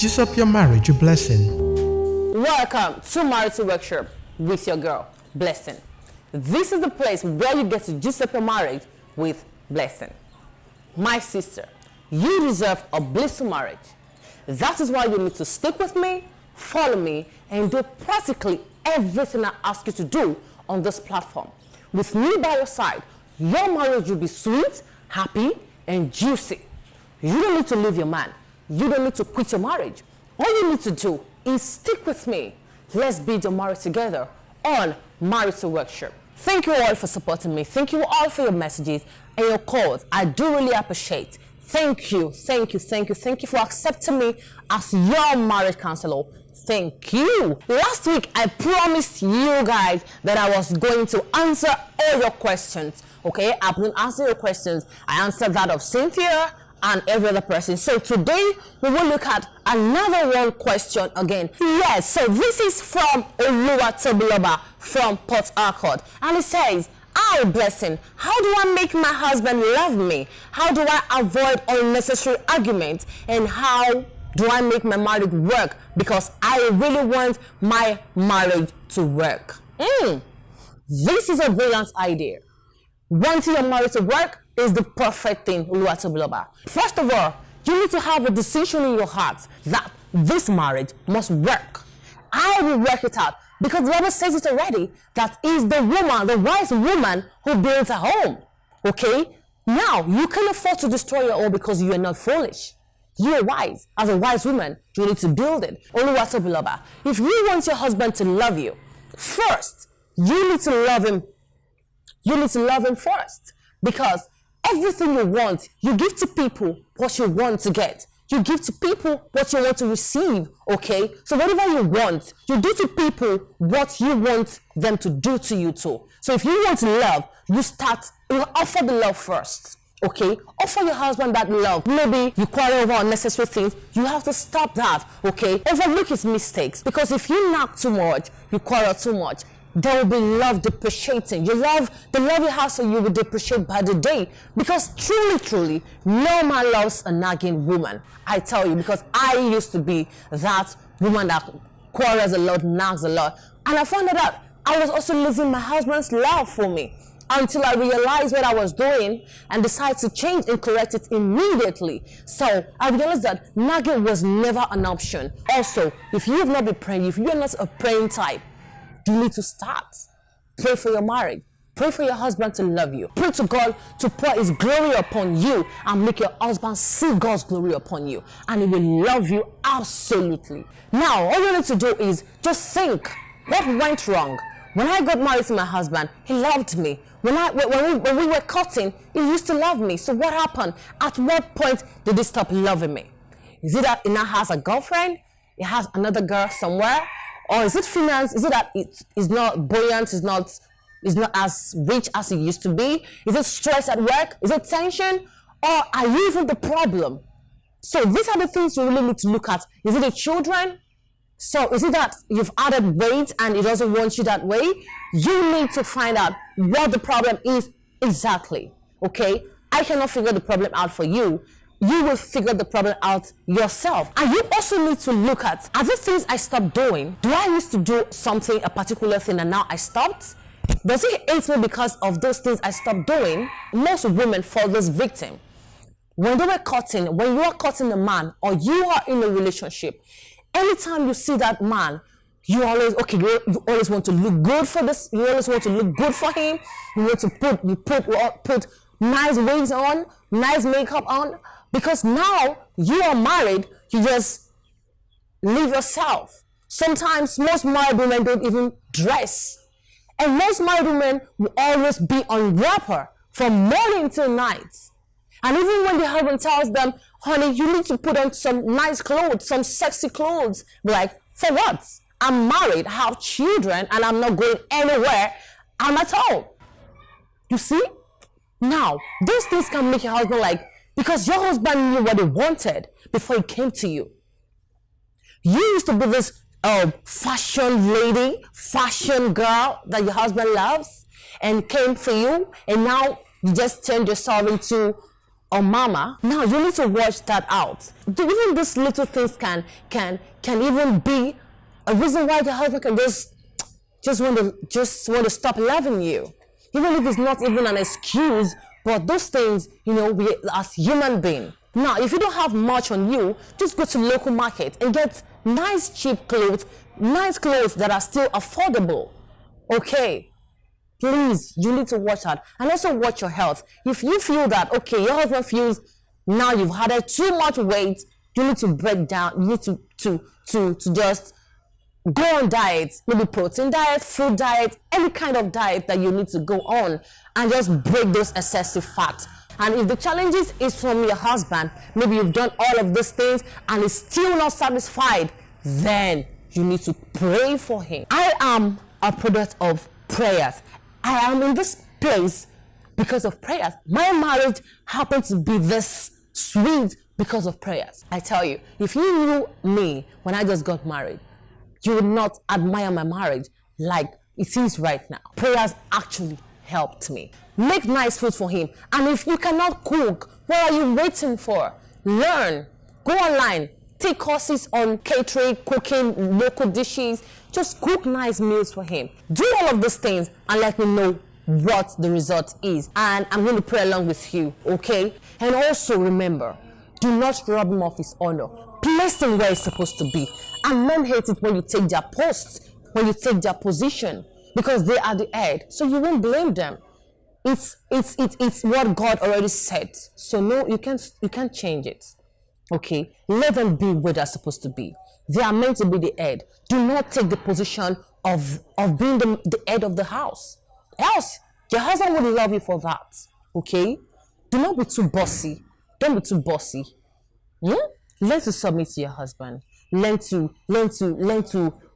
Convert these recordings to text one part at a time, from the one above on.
Juice up your marriage, a blessing. Welcome to Marital Workshop with your girl, Blessing. This is the place where you get to juice up your marriage with Blessing. My sister, you deserve a blissful marriage. That is why you need to stick with me, follow me, and do practically everything I ask you to do on this platform. With me by your side, your marriage will be sweet, happy, and juicy. You don't need to leave your man. You don't need to quit your marriage. All you need to do is stick with me. Let's build your marriage together on Marital Workshop. Thank you all for supporting me. Thank you all for your messages and your calls. I do really appreciate. Thank you for accepting me as your marriage counselor. Thank you. Last week, I promised you guys that I was going to answer all your questions. Okay, I've been answering your questions. I answered that of Cynthia and every other person. So today, we will look at another one question again. Yes, so this is from Oluwatobiloba from Port Harcourt. And it says, "Hi, Blessing, how do I make my husband love me? How do I avoid unnecessary arguments? And how do I make my marriage work? Because I really want my marriage to work." This is a brilliant idea. Wanting your marriage to work is the perfect thing, Oluwatobiloba. First of all, you need to have a decision in your heart that this marriage must work. I will work it out. Because the Bible says it already, that is the woman, the wise woman who builds a home. Okay? Now, you can afford to destroy your home because you are not foolish. You are wise. As a wise woman, you need to build it. Oluwatobiloba, if you want your husband to love you, first, you need to love him. You need to love him first. Because everything you want, you give to people what you want to get. You give to people what you want to receive, okay? So whatever you want, you do to people what you want them to do to you too. So if you want love, you offer the love first, okay? Offer your husband that love. Maybe you quarrel over unnecessary things. You have to stop that, okay? Overlook his mistakes. Because if you nag too much, you quarrel too much, there will be love depreciating. The love you have for you will depreciate by the day. Because truly, no man loves a nagging woman. I tell you, because I used to be that woman that quarrels a lot, nags a lot. And I found out I was also losing my husband's love for me. Until I realized what I was doing and decided to change and correct it immediately. So I realized that nagging was never an option. Also, if you have not been praying, if you are not a praying type, you need to start. Pray for your marriage. Pray for your husband to love you. Pray to God to pour his glory upon you and make your husband see God's glory upon you. And he will love you absolutely. Now, all you need to do is just think, what went wrong? When I got married to my husband, he loved me. When we were cutting, he used to love me. So what happened? At what point did he stop loving me? Is it that he now has a girlfriend? He has another girl somewhere? Or is it finance? Is it that it's not buoyant, it's not as rich as it used to be? Is it stress at work? Is it tension? Or are you even the problem? So these are the things you really need to look at. Is it the children? So is it that you've added weight and it doesn't want you that way? You need to find out what the problem is exactly, okay? I cannot figure the problem out for you. You will figure the problem out yourself. And you also need to look at, are these things I stopped doing? Do I used to do something, a particular thing, and now I stopped? Does he hate me because of those things I stopped doing? Most women fall this victim. When you are cutting a man, or you are in a relationship, anytime you see that man, you always want to look good for this. You always want to look good for him. You want to put nice wigs on, nice makeup on. Because now you are married, you just live yourself. Sometimes most married women don't even dress. And most married women will always be on wrapper from morning till night. And even when the husband tells them, honey, you need to put on some nice clothes, some sexy clothes. We're like, for what? I'm married, I have children, and I'm not going anywhere. I'm at home. You see? Now, those things can make your husband like, because your husband knew what he wanted before he came to you. You used to be this fashion lady, fashion girl that your husband loves and came for you, and now you just turned yourself into or mama, now you need to watch that out. Even these little things can even be a reason why the husband can just want to stop loving you, even if it's not even an excuse. But those things, we as human beings. Now, if you don't have much on you, just go to local market and get nice cheap clothes, that are still affordable. Okay, please, you need to watch that, and also watch your health. If you feel that your husband feels now you've added too much weight, you need to break down. You need to just go on diets, maybe protein diet, food diet, any kind of diet that you need to go on, and just break those excessive fat. And if the challenges is from your husband, maybe you've done all of these things and is still not satisfied, then you need to pray for him. I am a product of prayers. I am in this place because of prayers. My marriage happened to be this sweet because of prayers. I tell you, if you knew me when I just got married, you would not admire my marriage like it is right now. Prayers actually helped me. Make nice food for him. And if you cannot cook, what are you waiting for? Learn. Go online. Take courses on catering, cooking, local dishes. Just cook nice meals for him. Do all of those things and let me know what the result is. And I'm going to pray along with you, okay? And also remember, do not rob him of his honor. Place him where he's supposed to be. And men hate it when you take their posts, when you take their position, because they are the head. So you won't blame them. It's what God already said. So no, you can't change it. Okay? Let them be where they're supposed to be. They are meant to be the head. Do not take the position of being the head of the house. Else, your husband would love you for that. Okay? Do not be too bossy. Don't be too bossy. Learn to submit to your husband. Learn to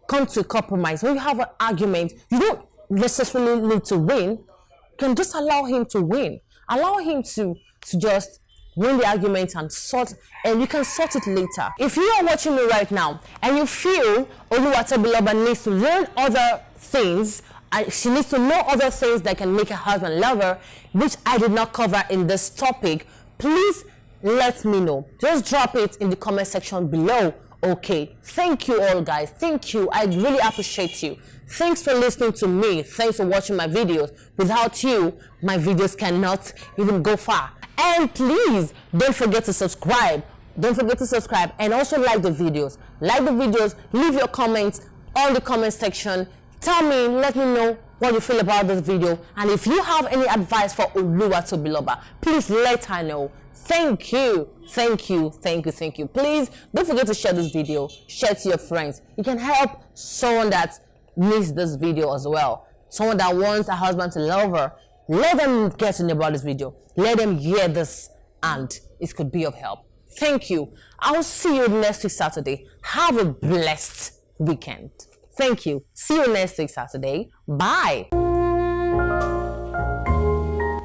come to a compromise. When you have an argument, you don't necessarily need to win. You can just allow him to win. Allow him to just win the argument and you can sort it later. If you are watching me right now and you feel Oluwatobiloba needs to learn other things, she needs to know other things that can make her husband love her, which I did not cover in this topic, please let me know. Just drop it in the comment section below. Okay, thank you all, guys. Thank you. I really appreciate you. Thanks for listening to me. Thanks for watching my videos. Without you, my videos cannot even go far. And please don't forget to subscribe. Don't forget to subscribe and also like the videos. Like the videos, leave your comments on the comment section. Tell me, let me know what you feel about this video. And if you have any advice for Oluwatobiloba, please let her know. Thank you. Thank you. Thank you. Thank you. Please don't forget to share this video. Share to your friends. You can help someone that needs this video as well. Someone that wants a husband to love her. Let them get to know about this video. Let them hear this and it could be of help. Thank you. I'll see you next week Saturday. Have a blessed weekend. Thank you. See you next week Saturday. Bye.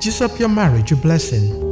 Juice up your marriage, a blessing.